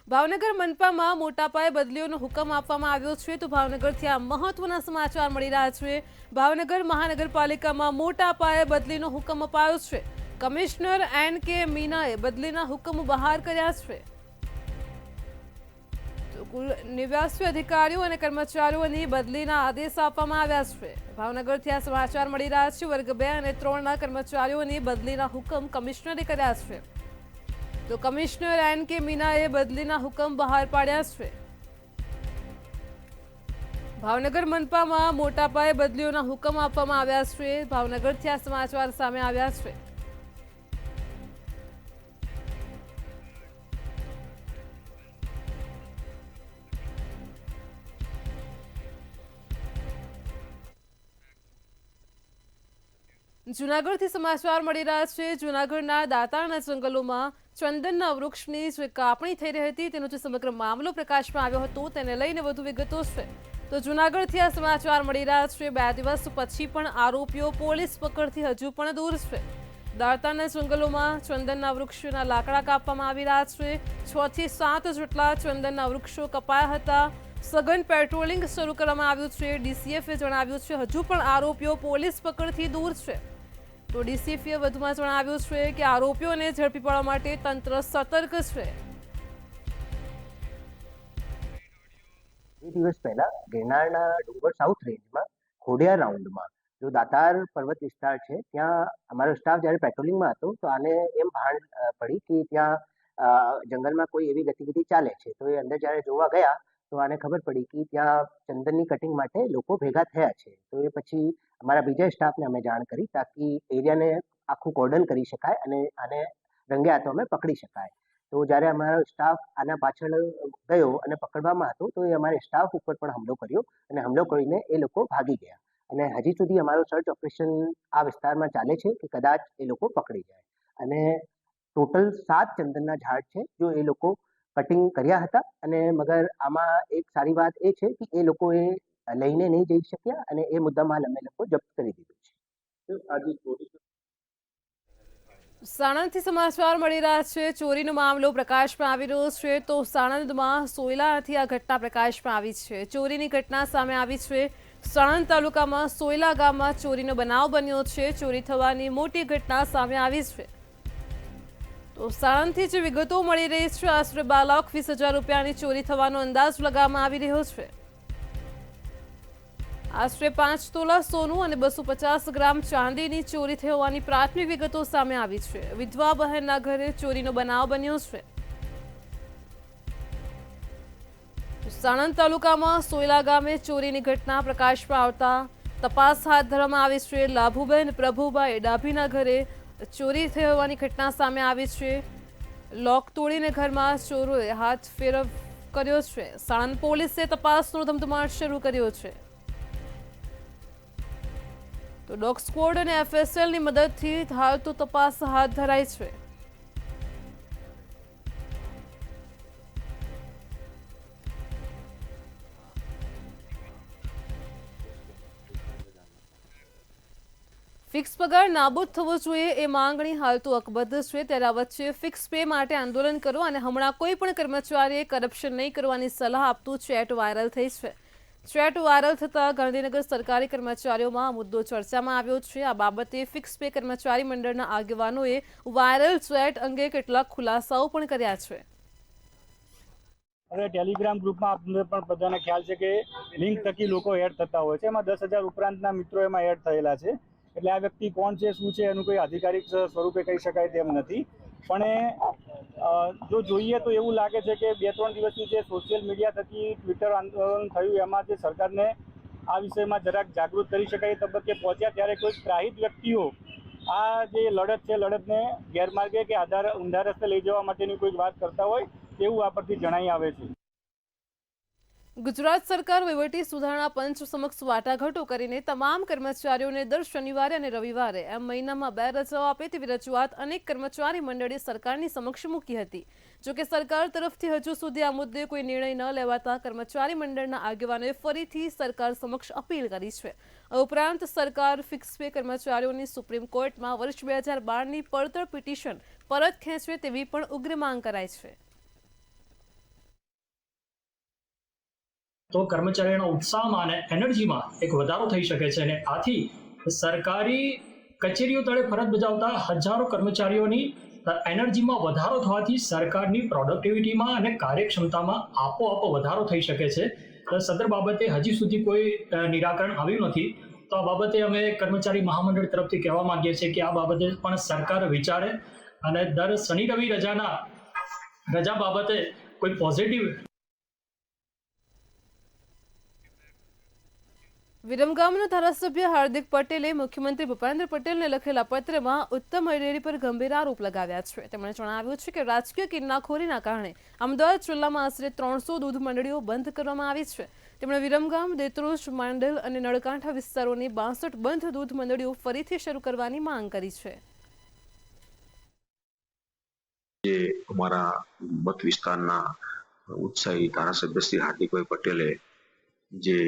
ભાવનગર મનપામાં મોટા પાયે બદલીઓનો હુકમ આપવામાં આવ્યો છે તો ભાવનગરથી આ મહત્વના સમાચાર મળી રહ્યા છે। ભાવનગર મહાનગરપાલિકામાં મોટા પાયે બદલીનો હુકમ અપાયો છે। કમિશનર એન.કે. મીનાએ બદલીના હુકમ બહાર કર્યા છે। તો કુલ 89 અધિકારીઓ અને કર્મચારીઓની બદલીના આદેશ આપવામાં આવ્યા છે। ભાવનગરથી આ સમાચાર મળી રહ્યા છે। વર્ગ 2 અને 3ના કર્મચારીઓની બદલીના હુકમ કમિશનરે કર્યા છે। તો કમિશનર એન.કે. મીનાએ બદલીના હુકમ બહાર પાડ્યા છે। ભાવનગર મનપામાં મોટા પાયે બદલીઓના હુકમ આપવામાં આવ્યા છે। ભાવનગરથી આ સમાચાર સામે આવ્યા છે। જૂનાગઢથી સમાચાર મળી રહ્યા છે। જૂનાગઢના દાતારના જંગલોમાં ચંદનના વૃક્ષની જે કાપણી થઈ રહી હતી તેનો જે સમગ્ર મામલો પ્રકાશમાં આવ્યો હતો તેને લઈને વધુ વિગતો છે। તો જૂનાગઢથી આ સમાચાર મળી રહ્યા છે। 2 દિવસ પછી પણ આરોપીઓ પોલીસ પકડથી હજુ પણ દૂર છે। દાતારના જંગલોમાં ચંદનના વૃક્ષોના લાકડા કાપવામાં આવી રહ્યા છે। 6 થી 7 જેટલા ચંદનના વૃક્ષો કપાયા હતા। સઘન પેટ્રોલિંગ શરૂ કરવામાં આવ્યું છે। ડીસીએફએ જણાવ્યું છે હજુ પણ આરોપીઓ પોલીસ પકડથી દૂર છે। તો ડીસીએફએ વધુમાં જણાવ્યું છે કે આરોપીઓને ઝડપી પાડવા માટે તંત્ર સતર્ક છે। 2 દિવસ પહેલા ગિરનારના ડુંગર સાઉથ રેન્જમાં ખોડિયાર રાઉન્ડમાં જો દાતાર પર્વત વિસ્તાર છે ત્યાં અમારો સ્ટાફ જ્યારે પેટ્રોલિંગમાં હતો તો આને એમ ભાન પડી કે ત્યાં જંગલમાં કોઈ એવી ગતિવિધિ ચાલે છે। તો એ અંદર જ્યારે જોવા ગયા તો આને ખબર પડી કે ત્યાં ચંદનની કટિંગ માટે લોકો ભેગા થયા છે। તો એ પછી અમારા બીજા સ્ટાફને અમે જાણ કરી તાકી એરિયાને આખું કોર્ડન કરી શકાય અને આને રંગે હાથો અમે પકડી શકાય। તો જ્યારે અમારો સ્ટાફ આના પાછળ ગયો અને પકડવામાં હતો તો એ અમારા સ્ટાફ ઉપર પણ હુમલો કર્યો અને હુમલો કરીને એ લોકો ભાગી ગયા અને હજી સુધી અમારો સર્ચ ઓપરેશન આ વિસ્તારમાં ચાલે છે કે કદાચ એ લોકો પકડી જાય। અને ટોટલ 7 ચંદનના ઝાડ છે જો એ લોકો કટિંગ કર્યા હતા અને મગર આમાં એક સારી વાત એ છે કે એ લોકોએ લઈને નહીં જઈ શક્યા અને એ મુદ્દામાલ અમે લોકો જપ્ત કરી દીધો છે। સાણંદથી સમાચાર મળી રહ્યા છે। ચોરીનો મામલો પ્રકાશમાં આવી રહ્યો છે તો સાણંદમાં સોયલાથી આ ઘટના પ્રકાશમાં આવી છે। ચોરીની ઘટના સામે આવી છે। સાણંદ તાલુકામાં સોયલા ગામમાં ચોરીનો બનાવ બન્યો છે। ચોરી થવાની મોટી ઘટના સામે આવી છે। તો સાણંદથી જે વિગતો મળી રહી છે આશરે 2,20,000 રૂપિયાની ચોરી થવાનો અંદાજ લગાવવામાં આવી રહ્યો છે। આશરે 5 તોલા સોનું અને 250 ગ્રામ ચાંદીની ચોરી થઈ હોવાની પ્રાથમિક વિગતો સામે આવી છે। વિધવા બહેનના ઘરે ચોરીનો બનાવ બન્યો છે। સાણંદ તાલુકામાં સોયલા ગામે ચોરીની ઘટના પ્રકાશમાં આવતા તપાસ હાથ ધરવામાં આવી છે। લાભુબેન પ્રભુભાઈ ડાભીના ઘરે ચોરી થઈ હોવાની ઘટના સામે આવી છે। લોક તોડીને ઘરમાં ચોરોએ હાથ ફેરવ કર્યો છે। સાણંદ પોલીસે તપાસનો ધમધમાટ શરૂ કર્યો છે। તો ડોગ સ્ક્વોડ અને એફએસએલની મદદથી હાલ તો તપાસ હાથ ધરાઈ છે। ફિક્સ પગાર નાબૂદ થવો જોઈએ એ માંગણી હાલ તો અકબદ્ધ છે। ત્યારે આ વચ્ચે ફિક્સ પે માટે આંદોલન કરો અને હમણાં કોઈ પણ કર્મચારીએ કરપ્શન નહીં કરવાની સલાહ આપતું ચેટ વાયરલ થઈ છે। ચેટ વાયરલ થતાં ગાંધીનગર સરકારી કર્મચારીઓમાં આ મુદ્દો ચર્ચામાં આવ્યો છે। આ બાબતે ફિક્સ પે કર્મચારી મંડળના આગેવાનોએ વાયરલ ચેટ અંગે કેટલાક ખુલાસાઓ પણ કર્યા છે। હવે ટેલિગ્રામ ગ્રુપમાં આપણે પણ બધાને ખ્યાલ છે કે લિંક થકી લોકો એડ થતા હોય છે। એમાં 10,000 ઉપરાંતના મિત્રો એમાં એડ થયેલા છે। એટલે આ વ્યક્તિ કોણ છે શું છે એનું કોઈ આધિકારિક સ્વરૂપે કહી શકાય તેમ નથી। પણ જો જોઈએ તો એવું લાગે છે કે 2-3 દિવસની જે સોશિયલ મીડિયા થકી ટ્વિટર આંદોલન થયું એમાં જે સરકારને આ વિષયમાં જરાક જાગૃત કરી શકાય એ તબક્કે પહોંચ્યા ત્યારે કોઈ ત્રાહિત વ્યક્તિઓ આ જે લડત છે લડતને ગેરમાર્ગે કે ઊંધા રસ્તે લઈ જવા માટેની કોઈ વાત કરતા હોય તેવું આ પરથી જણાઈ આવે છે। ગુજરાત સરકાર વહીવટી સુધારણા પંચ સમક્ષ વાટાઘાટો કરીને તમામ કર્મચારીઓને દર શનિવારે અને રવિવારે એમ મહિનામાં 2 રજાઓ આપે તેવી રજૂઆત અનેક કર્મચારી મંડળે સરકારની સમક્ષ મૂકી હતી। જોકે સરકાર તરફથી હજુ સુધી આ મુદ્દે કોઈ નિર્ણય ન લેવાતા કર્મચારી મંડળના આગેવાનોએ ફરીથી સરકાર સમક્ષ અપીલ કરી છે। ઉપરાંત સરકાર ફિક્સ પે કર્મચારીઓની સુપ્રીમ કોર્ટમાં વર્ષ 2012ની પડતર પિટિશન પરત ખેંચવે તેવી પણ ઉગ્ર માંગ કરાઈ છે। તો કર્મચારીઓના ઉત્સાહમાં અને એનર્જીમાં એક વધારો થઈ શકે છે અને આથી સરકારી કચેરીઓ તળે ફરજ બજાવતા હજારો કર્મચારીઓની એનર્જીમાં વધારો થવાથી સરકારની પ્રોડક્ટિવિટીમાં અને કાર્યક્ષમતામાં આપોઆપ વધારો થઈ શકે છે. સદર બાબતે હજી સુધી કોઈ નિરાકરણ આવ્યું નથી. તો આ બાબતે અમે કર્મચારી મહામંડળ તરફથી કહેવા માંગીએ છીએ કે આ બાબતે પણ સરકાર વિચારે અને દર શનિ રવિ રજા બાબતે કોઈ પોઝિટિવ. વિરમગામના ધારાસભ્ય હાર્દિક પટેલે મુખ્યમંત્રી ભૂપેન્દ્ર પટેલને લખેલા પત્રમાં ઉત્તમ ડેરી પર ગંભીર આરોપ લગાવ્યા છે. તેમણે જણાવ્યું છે કે રાજકીય કિન્નાખોરીના કારણે અમદાવાદ જિલ્લામાં આશરે 300 દૂધ મંડળીઓ બંધ કરવામાં આવી છે. તેમણે વિરમગામ, દેત્રોજ, માંડલ અને નળકાંઠા વિસ્તારોની 62 બંધ દૂધ મંડળીઓ ફરીથી શરૂ કરવાની માંગ કરી છે. જે અમારા મત વિસ્તારના ઉત્સાહી ધારાસભ્ય શ્રી હાર્દિકભાઈ પટેલે જે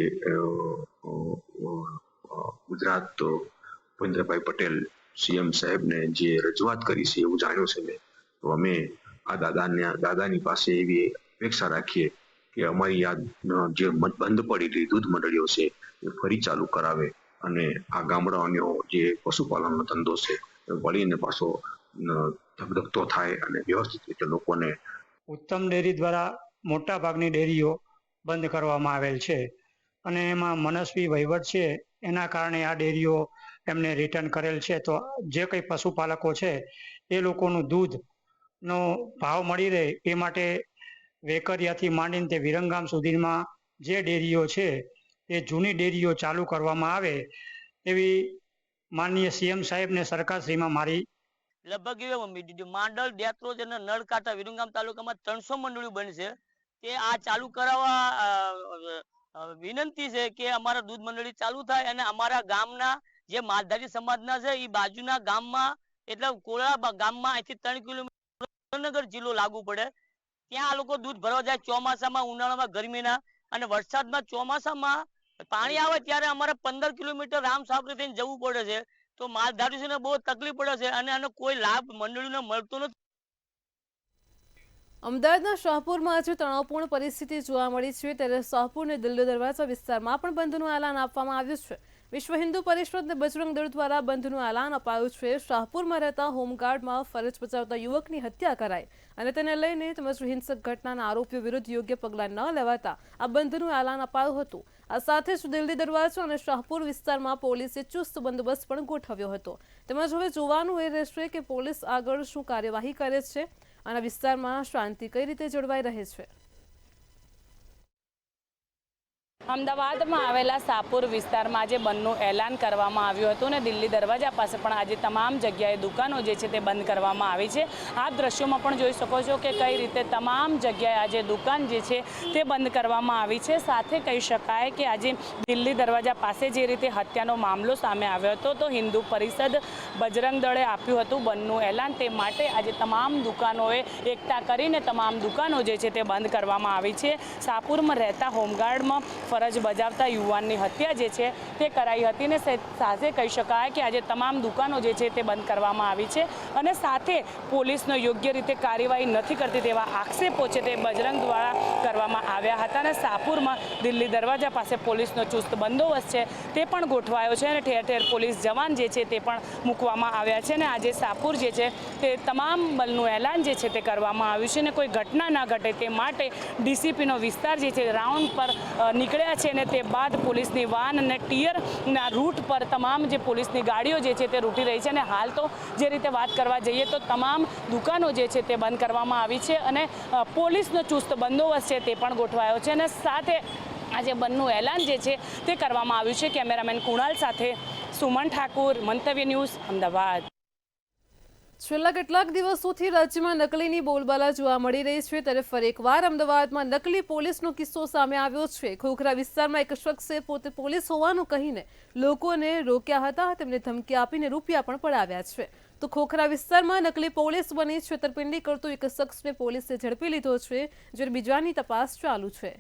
ગુજરાત ભૂપેન્દ્રભાઈ પટેલ સીએમ સાહેબને જે રજૂઆત કરી છે એવું જાણ્યું છે મેં. તો અમે આ દાદાની પાસે એવી અપેક્ષા રાખીએ કે અમારી આ જે બંધ પડેલી દૂધ મંડળીઓ છે એ ફરી ચાલુ કરાવે અને આ ગામડાઓનો જે પશુપાલનનો ધંધો છે વળીને પાછો ધબધબતો થાય અને વ્યવસ્થિત રીતે લોકોને. ઉત્તમ ડેરી દ્વારા મોટા ભાગની ડેરીઓ બંધ કરવામાં આવેલ છે અને એમાં મનસ્વી વહીવટ છે એના કારણે આ ડેરીઓ એમને રિટર્ન કરેલ છે. તો જે કંઈ પશુપાલકો છે એ લોકોનું દૂધનો ભાવ મળી રહે એ માટે વેકરિયાથી માંડીને તે વિરમગામ સુધીમાં જે ડેરીઓ છે એ જૂની ડેરીઓ ચાલુ કરવામાં આવે એવી માનનીય સીએમ સાહેબને સરકારશ્રીમાં મારી લગભગ માંડલ, દેત્રોજ અને નળકાંઠા વિરમગામ તાલુકામાં 300 મંડળીઓ બનશે. તે આ ચાલુ કરાવવા વિનંતી છે કે અમારા દૂધ મંડળી ચાલુ થાય અને અમારા ગામના જે માલધારી સમાજના છે એ બાજુના ગામમાં એટલે કોળા ગામમાં અહીંથી 3 કિલોમીટર સુરેન્દ્રનગર જિલ્લો લાગુ પડે ત્યાં આ લોકો દૂધ ભરવા જાય ચોમાસામાં, ઉનાળામાં, ગરમીના અને વરસાદમાં. ચોમાસામાં પાણી આવે ત્યારે અમારે 15 કિલોમીટર રામ સાપરી થઈને જવું પડે છે. તો માલધારીઓને બહુ તકલીફ પડે છે અને આનો કોઈ લાભ મંડળીને મળતો નથી. અમદાવાદના શાહપુરમાં આજે તણાવપૂર્ણ પરિસ્થિતિ જોવા મળી છે. ત્યારે શાહપુર અને દિલ્હી દરવાજા વિસ્તારમાં પણ બંધનું એલાન આપવામાં આવ્યું છે. વિશ્વ હિન્દુ પરિષદ અને બજરંગ દળ દ્વારા બંધનું એલાન અપાયું છે. શાહપુરમાં રહેતા હોમગાર્ડમાં ફરજ બજાવતા યુવકની હત્યા કરાઈ અને તેને લઈને તેમજ હિંસક ઘટનાના આરોપીઓ વિરુદ્ધ યોગ્ય પગલાં ન લેવાતા આ બંધનું એલાન અપાયું હતું. આ સાથે જ દિલ્હી દરવાજા અને શાહપુર વિસ્તારમાં પોલીસે ચુસ્ત બંદોબસ્ત પણ ગોઠવ્યો હતો. તેમજ હવે જોવાનું એ રહેશે કે પોલીસ આગળ શું કાર્યવાહી કરે છે અને વિસ્તારમાં શાંતિ કઈ રીતે જળવાઈ રહે છે. અમદાવાદમાં આવેલા શાહપુર વિસ્તારમાં આજે બંધનું એલાન કરવામાં આવ્યું હતું અને દિલ્હી દરવાજા પાસે પણ આજે તમામ જગ્યાએ દુકાનો જે છે તે બંધ કરવામાં આવી છે. આ દ્રશ્યોમાં પણ જોઈ શકો છો કે કઈ રીતે તમામ જગ્યાએ આજે દુકાન જે છે તે બંધ કરવામાં આવી છે. સાથે કહી શકાય કે આજે દિલ્હી દરવાજા પાસે જે રીતે હત્યાનો મામલો સામે આવ્યો હતો તો હિન્દુ પરિષદ બજરંગ દળે આપ્યું હતું બંધનું એલાન. તે માટે આજે તમામ દુકાનોએ એકઠા કરીને તમામ દુકાનો જે છે તે બંધ કરવામાં આવી છે. શાહપુરમાં રહેતા હોમગાર્ડમાં ફરજ બજાવતા યુવાનની હત્યા જે છે તે કરાઈ હતી ને સાથે કહી શકાય કે આજે તમામ દુકાનો જે છે તે બંધ કરવામાં આવી છે અને સાથે પોલીસનો યોગ્ય રીતે કાર્યવાહી નથી કરતી તેવા આક્ષેપો છે તે બજરંગ દ્વારા કરવામાં આવ્યા હતા અને શાહપુરમાં દિલ્હી દરવાજા પાસે પોલીસનો ચુસ્ત બંદોબસ્ત છે તે પણ ગોઠવાયો છે અને ઠેર ઠેર પોલીસ જવાન જે છે તે પણ મૂકવામાં આવ્યા છે અને આજે શાહપુર જે છે તે તમામ બલનું એલાન જે છે તે કરવામાં આવ્યું છે અને કોઈ ઘટના ના ઘટે તે માટે ડીસીપીનો વિસ્તાર જે છે રાઉન્ડ પર નીકળ્યા છે અને તે બાદ પોલીસની વાન અને ટીયરના રૂટ પર તમામ જે પોલીસની ગાડીઓ જે છે તે રૂટી રહી છે અને હાલ તો જે રીતે વાત કરવા જઈએ તો તમામ દુકાનો જે છે તે બંધ કરવામાં આવી છે અને પોલીસનો ચુસ્ત બંદોબસ્ત છે તે પણ ગોઠવાયો છે અને સાથે આજે બંધનું એલાન જે છે તે કરવામાં આવ્યું છે. કેમેરામેન કુણાલ સાથે સુમન ઠાકુર, મંતવ્ય ન્યૂઝ, અમદાવાદ. છેલ્લા કેટલાક દિવસોથી રાજ્યમાં નકલીની બોલબાલા જોવા મળી રહી છે. ત્યારે ફરી એકવાર અમદાવાદમાં નકલી પોલીસનો કિસ્સો સામે આવ્યો છે. ખોખરા વિસ્તારમાં એક શખ્સે પોતે પોલીસ હોવાનું કહીને લોકોને રોક્યા હતા. તેમને ધમકી આપીને રૂપિયા પણ પડાવ્યા છે. તો ખોખરા વિસ્તારમાં નકલી પોલીસ બની છેતરપિંડી કરતો એક શખ્સને પોલીસે ઝડપી લીધો છે, જ્યારે બીજાની તપાસ ચાલુ છે.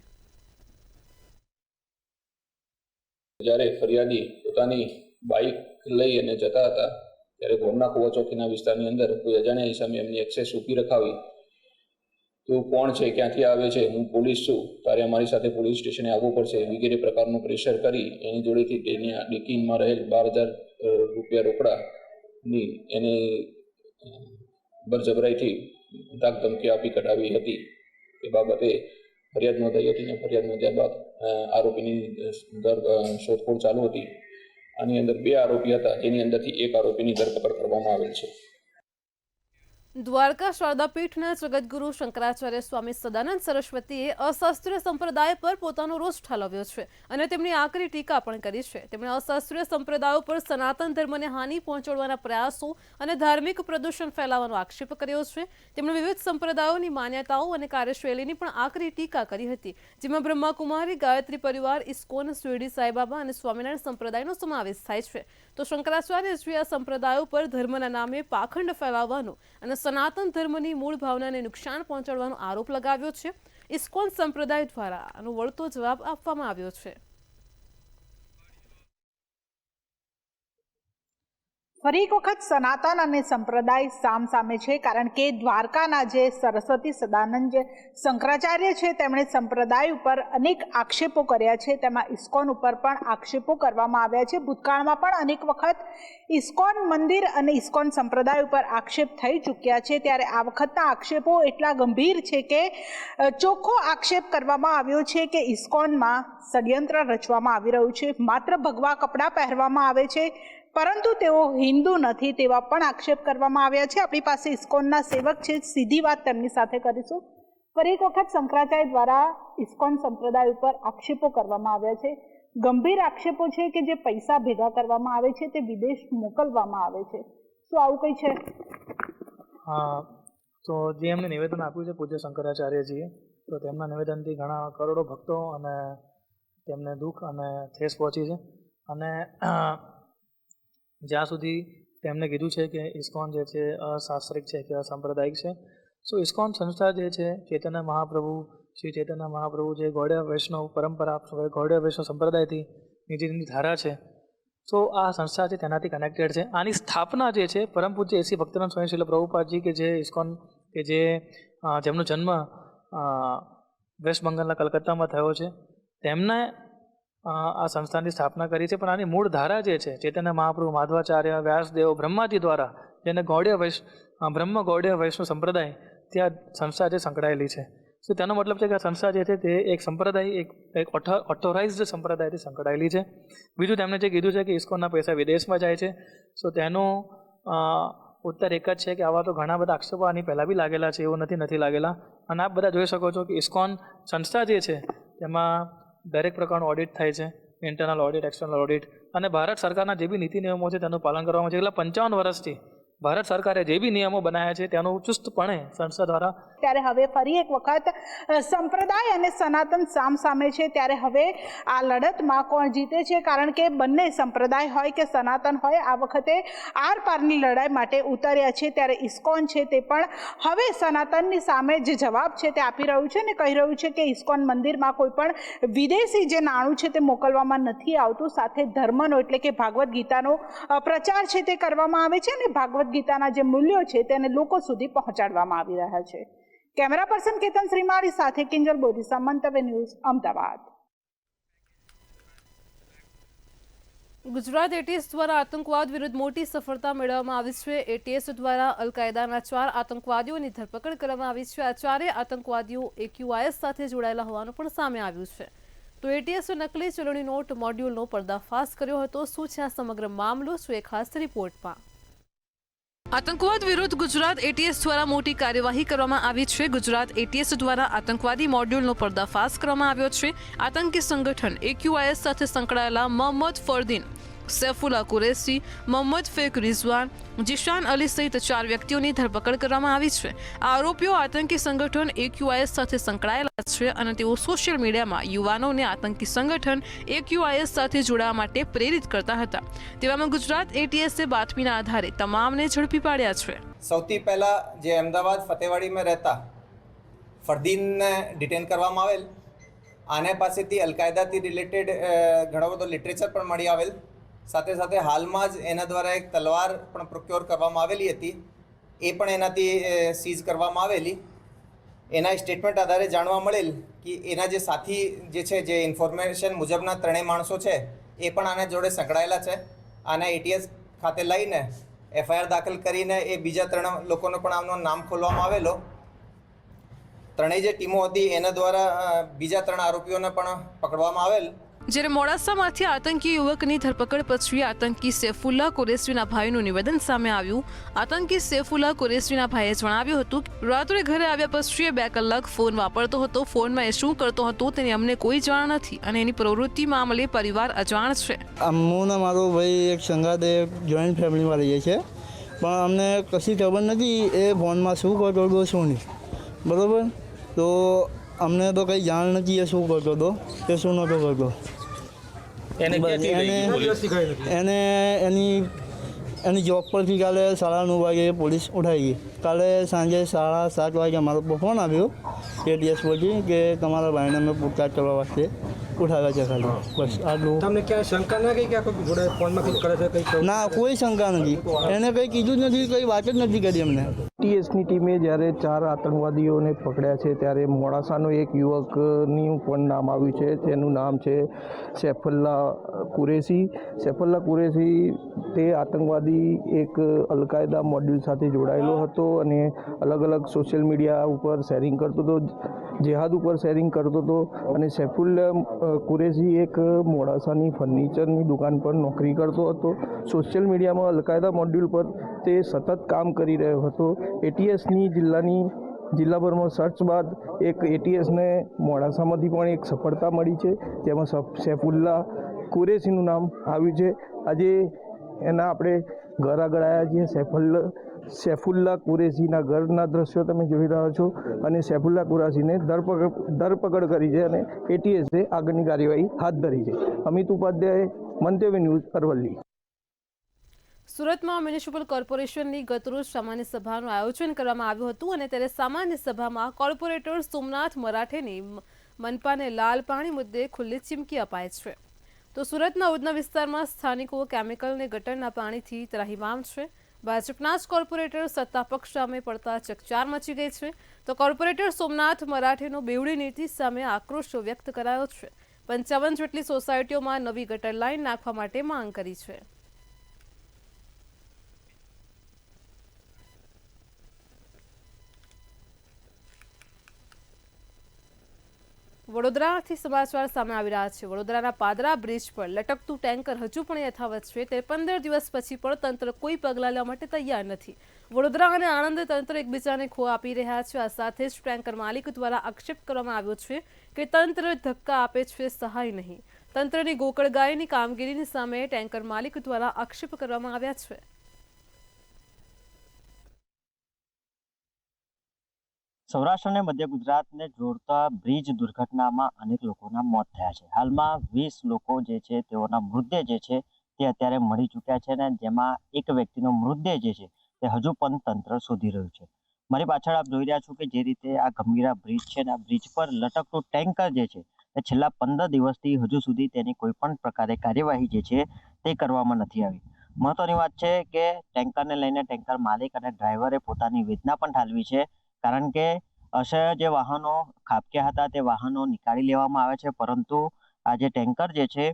જ્યારે ફરિયાદી પોતાની બાઇક લઈ અને જતા હતા ત્યારે ગોમના કુવા ચોકીના વિસ્તારની અંદર કોઈ અજાણ્યા ઈસમે એમની એક્સેસ ઊભી રખાવી તું કોણ છે, ક્યાંથી આવે છે, હું પોલીસ છું, તારે અમારી સાથે પોલીસ સ્ટેશને આવવું પડશે વગેરે પ્રકારનું પ્રેશર કરી એની જોડેથી તેની ડિકીમાં રહેલ 12,000 રૂપિયા રોકડાની એને બળજબરાઈથી ધાક ધમકી આપી કઢાવી હતી. એ બાબતે ફરિયાદ નોંધાઈ હતી અને ફરિયાદ નોંધ્યા બાદ આરોપીની શોધખોળ ચાલુ હતી. આની અંદર 2 આરોપી હતા, જેની અંદરથી 1 આરોપીની ધરપકડ કરવામાં આવેલ છે. દ્વારકા શારદા પીઠના જગતગુરુ શંકરાચાર્ય સ્વામી સદાનંદ સરસ્વતીએ અશાસ્ત્રીય સંપ્રદાય પર પોતાનો રોષ ઠાલવ્યો છે અને તેમની આકરી ટીકા પણ કરી છે. તેમણે અશાસ્ત્રીય સંપ્રદાયો પર સનાતન ધર્મને હાનિ પહોંચાડવાના પ્રયાસો અને ધાર્મિક પ્રદૂષણ ફેલાવવાનો આક્ષેપ કર્યો છે. તેમણે વિવિધ સંપ્રદાયોની માન્યતાઓ અને કાર્યશૈલીની પણ આકરી ટીકા કરી હતી, જેમાં બ્રહ્માકુમારી, ગાયત્રી પરિવાર, ઇસ્કોન, શિરડી સાંઈબાબા અને સ્વામિનારાયણ સંપ્રદાયનો સમાવેશ થાય છે. તો શંકરાચાર્યજીએ આ સંપ્રદાયો પર ધર્મના નામે પાખંડ ફેલાવવાનો અને સનાતન ધર્મની મૂળ ભાવનાને નુકસાન પહોંચાડવાનો આરોપ લગાવ્યો છે. ઇસ્કોન સંપ્રદાય દ્વારા આનો વળતો જવાબ આપવામાં આવ્યો છે. ફરી એક વખત સનાતન અને સંપ્રદાય સામસામે છે, કારણ કે દ્વારકાના જે સરસ્વતી સદાનંદ જે શંકરાચાર્ય છે તેમણે સંપ્રદાય ઉપર અનેક આક્ષેપો કર્યા છે. તેમાં ઇસ્કોન ઉપર પણ આક્ષેપો કરવામાં આવ્યા છે. ભૂતકાળમાં પણ અનેક વખત ઇસ્કોન મંદિર અને ઇસ્કોન સંપ્રદાય ઉપર આક્ષેપ થઈ ચૂક્યા છે. ત્યારે આ વખતના આક્ષેપો એટલા ગંભીર છે કે ચોખ્ખો આક્ષેપ કરવામાં આવ્યો છે કે ઇસ્કોનમાં ષડયંત્ર રચવામાં આવી રહ્યું છે. માત્ર ભગવા કપડાં પહેરવામાં આવે છે પરંતુ તેઓ હિન્દુ નથી તેવા પણ આક્ષેપ કરવામાં આવ્યા છે. આપણી પાસે ઇસ્કોનના સેવક છે, સીધી વાત તેમની સાથે કરીશું. ફરી એક વખત શંકરાચાર્ય દ્વારા ઇસ્કોન સંપ્રદાય ઉપર આક્ષેપો કરવામાં આવ્યા છે. ગંભીર આક્ષેપો છે કે જે પૈસા ભેગા કરવામાં આવે છે તે વિદેશ મોકલવામાં આવે છે. શું આવું કંઈ છે? હા, તો જે એમને નિવેદન આપ્યું છે પૂજ્ય શંકરાચાર્યજીએ, તો તેમના નિવેદનથી ઘણા કરોડો ભક્તો અને તેમને દુઃખ અને ઠેસ પહોંચી છે. અને જ્યાં સુધી તેમણે કીધું છે કે ઇસ્કોન જે છે અશાસ્ત્રિક છે કે અસાંપ્રદાયિક છે, સો ઇસ્કોન સંસ્થા જે છે ચૈતન્ય મહાપ્રભુ, શ્રી ચૈતન્ય મહાપ્રભુ જે ગૌડીય વૈષ્ણવ પરંપરા, ગૌડીય વૈષ્ણવ સંપ્રદાયથી નીચેની ધારા છે, તો આ સંસ્થા છે તેનાથી કનેક્ટેડ છે. આની સ્થાપના જે છે પરમ પૂજ્ય એસી ભક્તિનાથ સ્વામી શ્રીલ પ્રભુપાદજી કે જે ઇસ્કોન કે જે જેમનો જન્મ વેસ્ટ બંગાળના કલકત્તામાં થયો છે, તેમને આ સંસ્થાની સ્થાપના કરી છે. પણ આની મૂળ ધારા જે છે ચૈતન્ય મહાપ્રભુ, માધવાચાર્ય, વ્યાસદેવ, બ્રહ્માજી દ્વારા જેને બ્રહ્મ ગૌડીય વૈષ્ણવ સંપ્રદાય ત્યાં સંસ્થા જે સંકળાયેલી છે. તો તેનો મતલબ છે કે આ સંસ્થા જે છે તે એક સંપ્રદાય, એક ઓથોરાઇઝ્ડ સંપ્રદાયથી સંકળાયેલી છે. બીજું તેમણે જે કીધું છે કે ઇસ્કોનના પૈસા વિદેશમાં જાય છે, સો તેનો ઉત્તર એક જ છે કે આવા તો ઘણા બધા આક્ષેપો આની પહેલાં બી લાગેલા છે, એવું નથી લાગેલા. અને આપ બધા જોઈ શકો છો કે ઇસ્કોન સંસ્થા જે છે તેમાં દરેક પ્રકારનું ઓડિટ થાય છે, ઇન્ટરનલ ઓડિટ, એક્સટર્નલ ઓડિટ, અને ભારત સરકારના જે બી નીતિ નિયમો છે તેનું પાલન કરવામાં છે. છેલ્લા 55 વર્ષથી ભારત સરકારે જે બી નિયમો બનાવ્યા છે તેનું ચુસ્તપણે સંસ્થા દ્વારા. ત્યારે હવે ફરી એક વખત સંપ્રદાય અને સનાતન સામસામે છે. ત્યારે હવે આ લડતમાં કોણ જીતે છે, કારણ કે બંને સંપ્રદાય હોય કે સનાતન હોય આ વખતે આર પારની લડાઈ માટે ઉતર્યા છે. ત્યારે ઇસ્કોન છે તે પણ હવે સનાતનની સામે જે જવાબ છે તે આપી રહ્યું છે અને કહી રહ્યું છે કે ઇસ્કોન મંદિરમાં કોઈ પણ વિદેશી જે નાણું છે તે મોકલવામાં નથી આવતું. સાથે ધર્મનો એટલે કે ભાગવદ્ ગીતાનો પ્રચાર છે તે કરવામાં આવે છે અને ભાગવદ્ ગીતાના જે મૂલ્યો છે તેને લોકો સુધી પહોંચાડવામાં આવી રહ્યા છે. કેમેરા પર્સન કેતન શ્રીમાળી સાથે કિંજલ બોરીસા, મંતવ્ય ન્યૂઝ, અમદાવાદ. ગુજરાત એટીએસ દ્વારા આતંકવાદ વિરુદ્ધ મોટી સફળતા મેળવવામાં આવી છે. એટીએસ દ્વારા અલ-કાયદાના 4 આતંકવાદીઓની ધરપકડ કરવામાં આવી છે. આ 4 આતંકવાદીઓ AQIS સાથે જોડાયેલા હોવાનું પણ સામે આવ્યું છે. તો એટીએસે નકલી ચલણી નોટ મોડ્યુલનો પર્દાફાશ કર્યો હતો. શું છે આ સમગ્ર મામલો? શું એક ખાસ રિપોર્ટમાં. આતંકવાદ વિરુદ્ધ ગુજરાત એટીએસ દ્વારા મોટી કાર્યવાહી કરવામાં આવી છે. ગુજરાત એટીએસ દ્વારા આતંકવાદી મોડ્યુલનો પર્દાફાશ કરવામાં આવ્યો છે. આતંકી સંગઠન AQIS સાથે સંકળાયેલા મોહમ્મદ ફરદીન, સૈફુલ્લા કુરેશી, મોહમ્મદ ફેક રિઝવાન, જીશાન અલી સહિત 4 વ્યક્તિઓની ધરપકડ કરવામાં આવી છે. આરોપીઓ આતંકી સંગઠન AQIS સાથે સંકળાયેલા છે અને તેઓ સોશિયલ મીડિયામાં યુવાનોને આતંકી સંગઠન AQIS સાથે જોડાવા માટે પ્રેરિત કરતા હતા. તેવામાં ગુજરાત એટીએસે બાતમીના આધારે તમામને ઝડપી પાડ્યા છે. સૌથી પહેલા જે અમદાવાદ ફતેવાડીમાં રહેતા ફરદીનને ડિટેન કરવામાં આવેલ. આને પાસેથી અલ-કાયદાથી રિલેટેડ ઘણો બધો લિટરેચર પણ મળી આવેલ. સાથે સાથે હાલમાં જ એના દ્વારા એક તલવાર પણ પ્રોક્યોર કરવામાં આવેલી હતી, એ પણ એનાથી સીઝ કરવામાં આવેલી. એના સ્ટેટમેન્ટ આધારે જાણવા મળેલ કે એના જે સાથી જે છે, જે ઇન્ફોર્મેશન મુજબના ત્રણેય માણસો છે એ પણ આના જોડે સંકળાયેલા છે. આને ATS ખાતે લઈને FIR દાખલ કરીને એ બીજા 3 લોકોનો પણ આમનું નામ ખોલવામાં આવેલો. ત્રણેય જે ટીમો હતી એના દ્વારા બીજા 3 આરોપીઓને પણ પકડવામાં આવેલ. જ્યારે મોડાસામાંથી આતંકી યુવકની ધરપકડ પછી આતંકી સૈફુલ્લા કુરેશીના ભાઈનું નિવેદન સામે આવ્યું. આતંકી સૈફુલ્લા કુરેશીના ભાઈએ જણાવ્યું હતું કે રાત્રે ઘરે આવ્યા પછી 2 કલાક ફોન વાપરતો હતો. ફોનમાં એ શું કરતો હતો તેની અમને કોઈ જાણ નથી અને એની પ્રવૃત્તિ મામલે પરિવાર અજાણ છે. હું ને મારો ભાઈ એક સંગાતે જોઈન્ટ ફેમિલીમાં રહીએ છીએ, પણ અમને કશી ખબર નથી એ ફોનમાં શું કરતો હતો શું નહીં. બરાબર, તો અમને તો કંઈ જાણ નથી એ શું કરતો હતો કે શું નહોતો કરતો. એને એની જોબ પરથી કાલે 9:30 વાગે પોલીસ ઉઠાવી ગઈ. કાલે સાંજે 7:30 વાગે અમારો ફોન આવ્યો ATS પરથી કે તમારા ભાઈને અમે પૂછતાછ કરવા વાસ્તે ઉઠાવ્યા છે. ખાલી બસ આટલું. તમને ક્યાં શંકા ના ગઈ કે જોડે ફોનમાં કંઈક કરે છે? કંઈ ના, કોઈ શંકા નથી. એને કંઈ કીધું જ નથી, કંઈ વાત જ નથી કરી અમને. ATSની ટીમે જ્યારે 4 આતંકવાદીઓને પકડ્યા છે ત્યારે મોડાસાનો એક યુવકનું પણ નામ આવ્યું છે. તેનું નામ છે સૈફુલ્લા કુરેશી. સૈફુલ્લા કુરેશી તે આતંકવાદી એક અલકાયદા મોડ્યુલ સાથે જોડાયેલો હતો અને અલગ અલગ સોશિયલ મીડિયા ઉપર શેરિંગ કરતો હતો, જેહાદ ઉપર શેરિંગ કરતો હતો. અને સૈફુલ્લા કુરેશી એક મોડાસાની ફર્નિચરની દુકાન પર નોકરી કરતો હતો. સોશિયલ મીડિયામાં અલકાયદા મોડ્યુલ પર તે સતત કામ કરી રહ્યો હતો. ATSની જિલ્લાભરમાં સર્ચ બાદ એક ATSને મોડાસામાંથી પણ એક સફળતા મળી છે, જેમાં સૈફુલ્લા કુરેશીનું નામ આવ્યું છે. આજે એના આપણે ઘર આગળ આવ્યા છીએ. સૈફુલ્લા કુરેશીના ઘરના દ્રશ્યો તમે જોઈ રહ્યા છો અને સૈફુલ્લા કુરેશીને ધરપકડ કરી છે અને ATSએ આગળની કાર્યવાહી હાથ ધરી છે. અમિત ઉપાધ્યાય, મંતવ્ય ન્યૂઝ, અરવલ્લી. સુરતમાં મ્યુનિસિપલ કોર્પોરેશનની ગતરોજ સામાન્ય સભાનું આયોજન કરવામાં આવ્યું હતું અને ત્યારે સામાન્ય સભામાં કોર્પોરેટર સોમનાથ મરાઠેની મનપાને લાલ પાણી મુદ્દે ખુલ્લી ચીમકી અપાઈ છે. તો સુરતના ઉધના વિસ્તારમાં સ્થાનિકો કેમિકલને ગટરના પાણીથી ત્રાહિમામ છે. ભાજપના જ કોર્પોરેટર સત્તા પક્ષ સામે પડતા ચકચાર મચી ગઈ છે. તો કોર્પોરેટર સોમનાથ મરાઠેનો બેવડી નીતિ સામે આક્રોશ વ્યક્ત કરાયો છે. 55 જેટલી સોસાયટીઓમાં નવી ગટર લાઇન નાખવા માટે માંગ કરી છે. વડોદરાથી સમાચાર સામે આવી રહ્યા છે. વડોદરાના પાદરા બ્રિજ પર લટકતું ટેન્કર હજુ પણ યથાવત છે. તે 15 દિવસ પછી પણ તંત્ર કોઈ પગલાં લેવા માટે તૈયાર નથી. વડોદરા અને આણંદ તંત્ર એકબીજાને ખો આપી રહ્યા છે. આ સાથે જ ટેન્કર માલિક દ્વારા આક્ષેપ કરવામાં આવ્યો છે કે તંત્ર ધક્કા આપે છે, સહાય નહીં. તંત્રની ગોકળગાયની કામગીરીની સામે ટેન્કર માલિક દ્વારા આક્ષેપ કરવામાં આવ્યા છે. સૌરાષ્ટ્ર અને મધ્ય ગુજરાતને જોડતા બ્રિજ દુર્ઘટનામાં અનેક લોકોના મોત થયા છે. હાલમાં 20 લોકો જે છે તેઓના મૃતદેહ જે છે તે અત્યારે મળી ચૂક્યા છે અને જેમાં એક વ્યક્તિનો મૃતદેહ જે છે તે હજુ પણ તંત્ર શોધી રહ્યું છે. મારી પાછળ આપ જોઈ રહ્યા છો કે જે રીતે આ ગંભીરા બ્રિજ છે ને આ બ્રિજ પર લટકતું ટેન્કર જે છે તે છેલ્લા 15 દિવસથી હજુ સુધી તેની કોઈ પણ પ્રકારે કાર્યવાહી જે છે તે કરવામાં નથી આવી. મહત્વની વાત છે કે ટેન્કરને લઈને ટેન્કર માલિક અને ડ્રાઈવરે પોતાની વેદના પણ ઠાલવી છે, કારણ કે અસહ્ય જે વાહનો ખાબક્યા હતા તે વાહનો નીકાળી લેવામાં આવે છે, પરંતુ આ જે ટેન્કર જે છે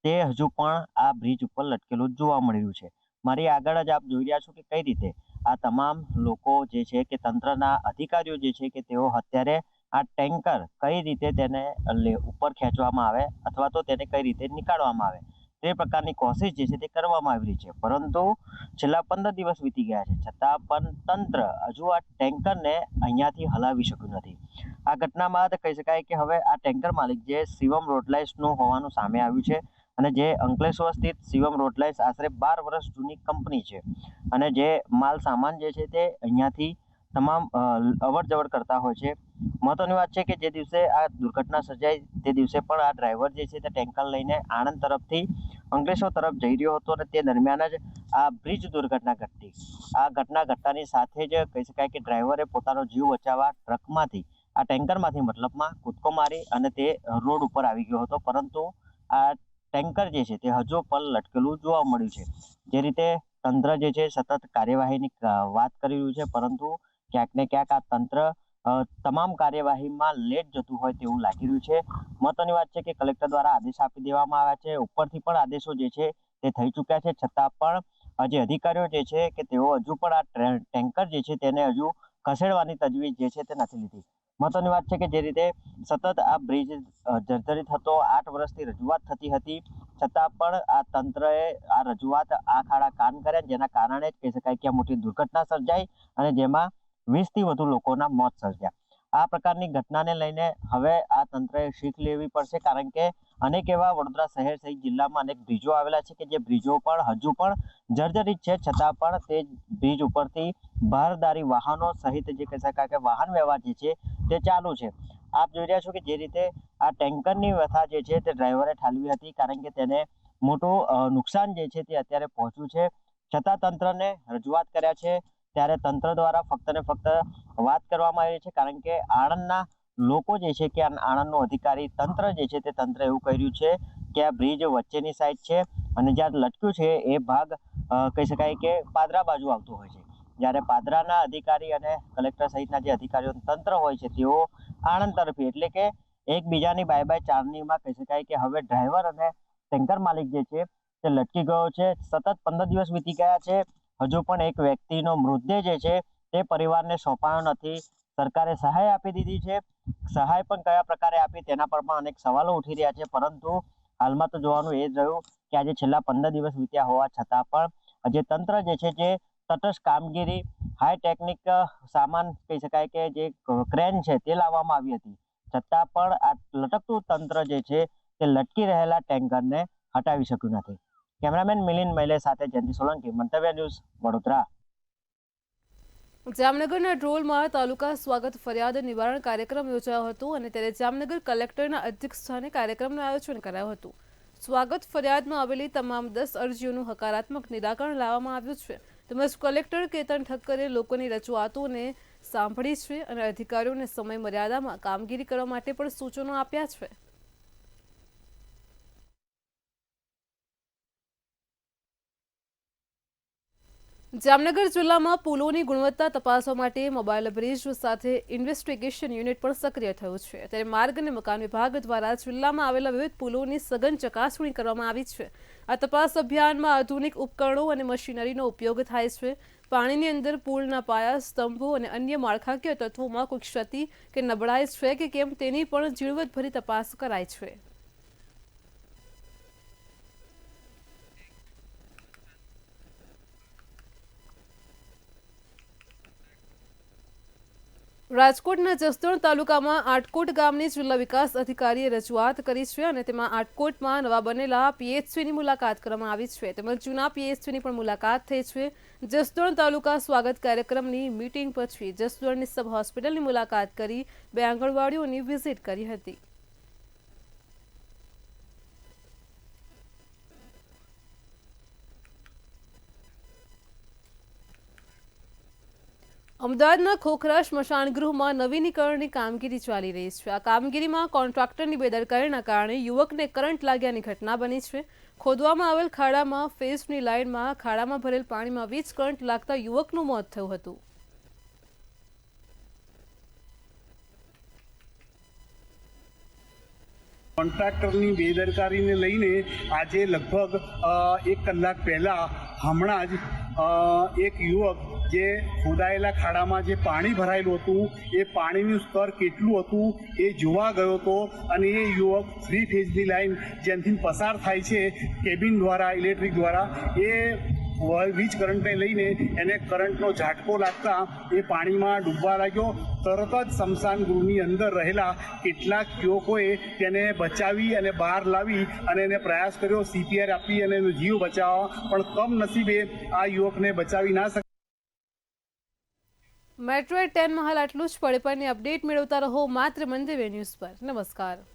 તે હજુ પણ આ બ્રિજ ઉપર લટકેલું જોવા મળ્યું છે. મારી આગળ જ આપ જોઈ રહ્યા છો કે કઈ રીતે આ તમામ લોકો જે છે કે તંત્રના અધિકારીઓ જે છે કે તેઓ અત્યારે આ ટેન્કર કઈ રીતે તેને ઉપર ખેંચવામાં આવે અથવા તો તેને કઈ રીતે નીકાળવામાં આવે તે પ્રકારની કોશિશ જે છે તે કરવામાં આવી રહી છે. પરંતુ છેલ્લા 15 દિવસ વીતી ગયા છે છતાં પણ તંત્ર હજુ આ ટેન્કરને અહીંયાથી હલાવી શક્યું નથી. આ ઘટના બાદ કહી શકાય કે હવે આ ટેન્કર માલિક જે શિવમ રોડલાઇન્સનું હોવાનું સામે આવ્યું છે અને જે અંકલેશ્વર સ્થિત શિવમ રોડલાઇન્સ આશરે 12 વર્ષ જૂની કંપની છે અને જે માલ સામાન જે છે તે અહીંયાથી તમામ અવર જવર કરતા હોય છે. મહત્વની વાત છે કે જે દિવસે આ દુર્ઘટના સર્જાઈ તે દિવસે પણ આ ડ્રાઈવર જે છે તે ટેન્કર લઈને આણંદ તરફથી અંકલેશ્વર તરફ જઈ રહ્યો હતો અને તે દરમિયાન જ આ બ્રિજ દુર્ઘટના ઘટી. આ ઘટના ઘટતાની સાથે જ કહી શકાય કે ડ્રાઈવરે પોતાનો જીવ બચાવવા ટ્રકમાંથી આ ટેન્કરમાંથી મતલબમાં કૂદકો મારી અને તે રોડ ઉપર આવી ગયો હતો, પરંતુ આ ટેન્કર જે છે તે હજુ પણ લટકેલું જોવા મળ્યું છે. જે રીતે તંત્ર જે છે સતત કાર્યવાહીની વાત કરી રહ્યું છે, પરંતુ ક્યાંક ને ક્યાંક આ તંત્ર તમામ કાર્યવાહીમાં લેટ જતું હોય તેવું લાગી રહ્યું છે. મહત્વની વાત છે કે કલેક્ટર દ્વારા આદેશ આપી દેવામાં આવ્યા છે, ઉપરથી પણ આદેશો જે છે તે થઈ ચૂક્યા છે, છતાં પણ જે અધિકારીઓ જે છે કે તેઓ હજુ પણ આ ટેન્કર જે છે તેને હજુ ખસેડવાની તજવીજ જે છે તે નથી લીધી. મહત્વની વાત છે કે જે રીતે સતત આ બ્રિજ જર્જરિત હતો, 8 વર્ષથી રજૂઆત થતી હતી, છતાં પણ આ તંત્રએ આ રજૂઆત આ ખાડા કાન કર્યા, જેના કારણે જ કહી શકાય કે આ મોટી દુર્ઘટના સર્જાઈ અને જેમાં 20થી વધુ લોકોના મોત સર્જ્યા. આ પ્રકારની ઘટનાને લઈને હવે આ તંત્રએ શીખ લેવી પડશે, કારણ કે અનેક એવા વડોદરા શહેર સહિત જિલ્લામાં અનેક બ્રિજો આવેલા છે કે જે બ્રિજો પણ હજુ પણ જર્જરિત છે, છતાં પણ તે બ્રિજ ઉપરથી ભારદારી વાહનો સહિત જે કહી શકાય કે વાહન વ્યવહાર જે છે તે ચાલુ છે. આપ જોઈ રહ્યા છો કે જે રીતે આ ટેન્કરની વ્યથા જે છે તે ડ્રાઈવરે ઠાલવી હતી, કારણ કે તેને મોટું નુકસાન જે છે તે અત્યારે પહોંચ્યું છે, છતાં તંત્રને રજૂઆત કર્યા છે. ત્યારે તંત્ર દ્વારા ફક્ત ને ફક્ત વાત કરવામાં આવી છે, કારણ કે આણંદના લોકો જે છે કે આણંદનું અધિકારી તંત્ર જે છે તે તંત્ર એવું કહી રહ્યું છે કે આ બ્રિજ વચ્ચેની સાઈડ છે અને જ્યાં લટક્યું છે એ ભાગ કહી શકાય કે પાદરા બાજુ આવતો હોય છે, જ્યારે પાદરાના અધિકારી અને કલેક્ટર સહિતના જે અધિકારીઓ તંત્ર હોય છે તેઓ આણંદ તરફી, એટલે કે એકબીજાની બાય ચારણીમાં કહી શકાય કે હવે ડ્રાઈવર અને ટેન્કર માલિક જે છે તે લટકી ગયો છે. સતત 15 દિવસ વીતી ગયા છે, હજુ પણ એક વ્યક્તિનો મૃતદેહ જે છે તે પરિવારને સોંપાયો નથી. સરકારે સહાય આપી દીધી છે, સહાય પણ કયા પ્રકારે આપી તેના પર પણ અનેક સવાલો ઉઠી રહ્યા છે, પરંતુ હાલમાં તો જોવાનું એ જ રહ્યું કે આજે છેલ્લા 15 દિવસ વીત્યા હોવા છતાં પણ આજે તંત્ર જે છે જે તટસ્થ કામગીરી, હાઈ ટેકનિક સામાન કહી શકાય કે જે ક્રેન છે તે લાવવામાં આવી હતી, છતાં પણ આ લટકતું તંત્ર જે છે તે લટકી રહેલા ટેન્કરને હટાવી શક્યું નથી. કેમેરામેન મિલિંદ મૈલે સાથે જયંતિ સોલંકી, મંતવ્ય ન્યૂઝ, વડોદરા. જામનગરના ડ્રોલમાં તાલુકા સ્વાગત ફરિયાદ નિવારણ કાર્યક્રમ યોજાયો હતો અને ત્યારે જામનગર કલેક્ટરના અધ્યક્ષસ્થાને કાર્યક્રમનું આયોજન કરાયું હતું. સ્વાગત ફરિયાદમાં આવેલી તમામ 10 અરજીઓનું હકારાત્મક નિરાકરણ લાવવામાં આવ્યું છે, તેમજ કલેક્ટર કેતન ઠક્કરે લોકોની રજૂઆતોને સાંભળી છે અને અધિકારીઓને સમય મર્યાદામાં કામગીરી કરવા માટે પણ સૂચનો આપ્યા છે. જામનગર જિલ્લામાં પુલોની ગુણવત્તા તપાસવા માટે મોબાઈલ બ્રિજ સાથે ઇન્વેસ્ટિગેશન યુનિટ પણ સક્રિય થયું છે. ત્યારે માર્ગ અને મકાન વિભાગ દ્વારા જિલ્લામાં આવેલા વિવિધ પુલોની સઘન ચકાસણી કરવામાં આવી છે. આ તપાસ અભિયાનમાં આધુનિક ઉપકરણો અને મશીનરીનો ઉપયોગ થાય છે. પાણીની અંદર પુલના પાયા, સ્તંભો અને અન્ય માળખાકીય તત્વોમાં કોઈ ક્ષતિ કે નબળાઈ છે કે કેમ તેની પણ ઝીણવટભરી તપાસ કરાય છે. રાજકોટના જસદણ તાલુકામાં આટકોટ ગામની જિલ્લા વિકાસ અધિકારીએ રજૂઆત કરી છે અને તેમાં આટકોટમાં નવા બનેલા પીએચસીની મુલાકાત કરવામાં આવી છે, તેમજ જૂના પીએચસીની પણ મુલાકાત થઈ છે. જસદણ તાલુકા સ્વાગત કાર્યક્રમની મીટિંગ પછી જસદણની સબ હોસ્પિટલની મુલાકાત કરી 2 આંગણવાડીઓની વિઝિટ કરી હતી. અમદાવાદના ખોખરા સ્મશાન ગૃહમાં નવીનીકરણની કામગીરી ચાલી રહી છે. આ કામગીરીમાં કોન્ટ્રાક્ટરની બેદરકારીના કારણે યુવકને કરંટ લાગ્યાની ઘટના બની છે. ખોદવામાં આવેલ ખાડામાં ફેઝની લાઇનમાં ખાડામાં ભરેલ પાણીમાં વીજ કરંટ લાગતા યુવકનું મોત થયું હતું. કોન્ટ્રાક્ટરની બેદરકારીને લઈને આજે લગભગ 1 કલાક પહેલા હમણાં જ એક યુવક જે ખોદાયેલા ખાડામાં જે પાણી ભરાયેલું હતું એ પાણીનું સ્તર કેટલું હતું એ જોવા ગયો હતો અને એ યુવક 3 ફેઝની લાઈન જેનાથી પસાર થાય છે કેબિન દ્વારા, ઇલેક્ટ્રિક દ્વારા, એ વીજ કરંટને લઈને એને કરંટનો ઝાટકો લાગતા એ પાણીમાં ડૂબવા લાગ્યો. તરત જ સ્મશાન ગૃહની અંદર રહેલા કેટલાક યુવકોએ તેને બચાવી અને બહાર લાવી અને એને પ્રયાસ કર્યો CPR આપી અને એનો જીવ બચાવવા, પણ કમનસીબે આ યુવકને બચાવી ના શક્યા. મેટ્રો 10 માં હાલ આટલું જ. પડે પણની અપડેટ મેળવતા રહો માત્ર મંતવ્ય ન્યૂઝ પર. નમસ્કાર.